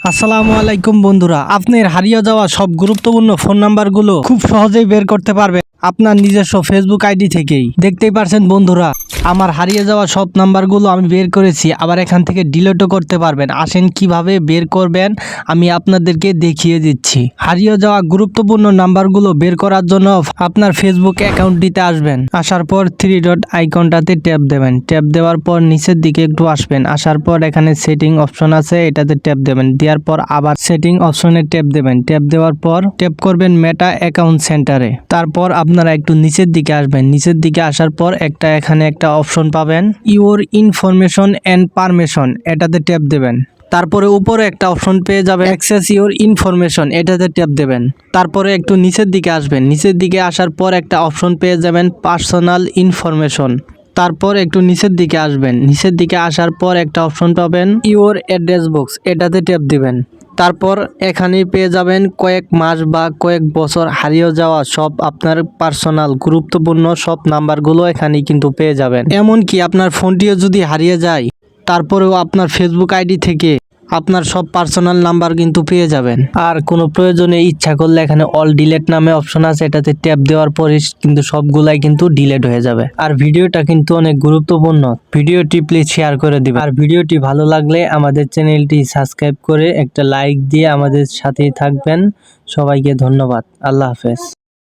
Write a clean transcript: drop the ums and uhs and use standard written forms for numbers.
আসসালামু আলাইকুম বন্ধুরা, আপনার হারিয়ে যাওয়া সব গুরুত্বপূর্ণ ফোন নাম্বারগুলো খুব সহজেই বের করতে পারবেন আপনার নিজস্ব ফেসবুক আইডি থেকেই। দেখতেই পারছেন বন্ধুরা, আমার হারিয়ে যাওয়া সব নাম্বারগুলো আমি বের করেছি, আবার এখান থেকে ডিলিটও করতে পারবেন। আসেন কিভাবে বের করবেন আমি আপনাদেরকে দেখিয়ে দিচ্ছি। হারিয়ে যাওয়া গুরুত্বপূর্ণ নাম্বারগুলো বের করার জন্য আপনার ফেসবুক অ্যাকাউন্টটিতে আসবেন। আসার পর থ্রি ডট আইকনটাতে ট্যাপ দেবেন। ট্যাপ দেওয়ার পর নিচের দিকে একটু আসবেন। আসার পর এখানে সেটিং অপশন আছে, এটাতে ট্যাপ দেবেন। দেওয়ার পর আবার সেটিং অপশনে ট্যাপ দেবেন। ট্যাপ দেওয়ার পর ট্যাপ করবেন মেটা অ্যাকাউন্ট সেন্টারে। তারপর আপনারা একটু নিচের দিকে আসবেন। নিচের দিকে আসার পর এখানে একটা অপশন পাবেন, ইউর ইনফরমেশন এন্ড পারমিশন, এটাতে ট্যাপ দেবেন। তারপরে উপরে একটা অপশন পেয়ে যাবে অ্যাক্সেস ইউর ইনফরমেশন, এটাতে ট্যাপ দেবেন। তারপরে একটু নিচের দিকে আসবেন। নিচের দিকে আসার পর একটা অপশন পেয়ে যাবেন পার্সোনাল ইনফরমেশন। তারপর একটু নিচের দিকে আসবেন। নিচের দিকে আসার পর একটা অপশন পাবেন ইউর অ্যাড্রেস বক্স, এটাতে ট্যাপ দিবেন। তারপর এখানেই পেয়ে যাবেন কয়েক মাস বা কয়েক বছর হারিয়ে যাওয়া সব আপনার পার্সোনাল গুরুত্বপূর্ণ সব নাম্বারগুলো এখানেই কিন্তু পেয়ে যাবেন। এমনকি আপনার ফোনটিও যদি হারিয়ে যায়, তারপরেও আপনার ফেসবুক আইডি থেকে আপনার সব পার্সোনাল নাম্বার কিন্তু পেয়ে যাবেন। আর কোনো প্রয়োজনে ইচ্ছা করলে এখানে অল ডিলেট নামে অপশন আছে, এটাতে ট্যাপ দেওয়ার পরে কিন্তু সবগুলাই কিন্তু ডিলেট হয়ে যাবে। আর ভিডিওটা কিন্তু অনেক গুরুত্বপূর্ণ, ভিডিওটি প্লিজ শেয়ার করে দিবেন। আর ভিডিওটি ভালো লাগলে আমাদের চ্যানেলটি সাবস্ক্রাইব করে একটা লাইক দিয়ে আমাদের সাথেই থাকবেন। সবাইকে ধন্যবাদ। আল্লাহ হাফেজ।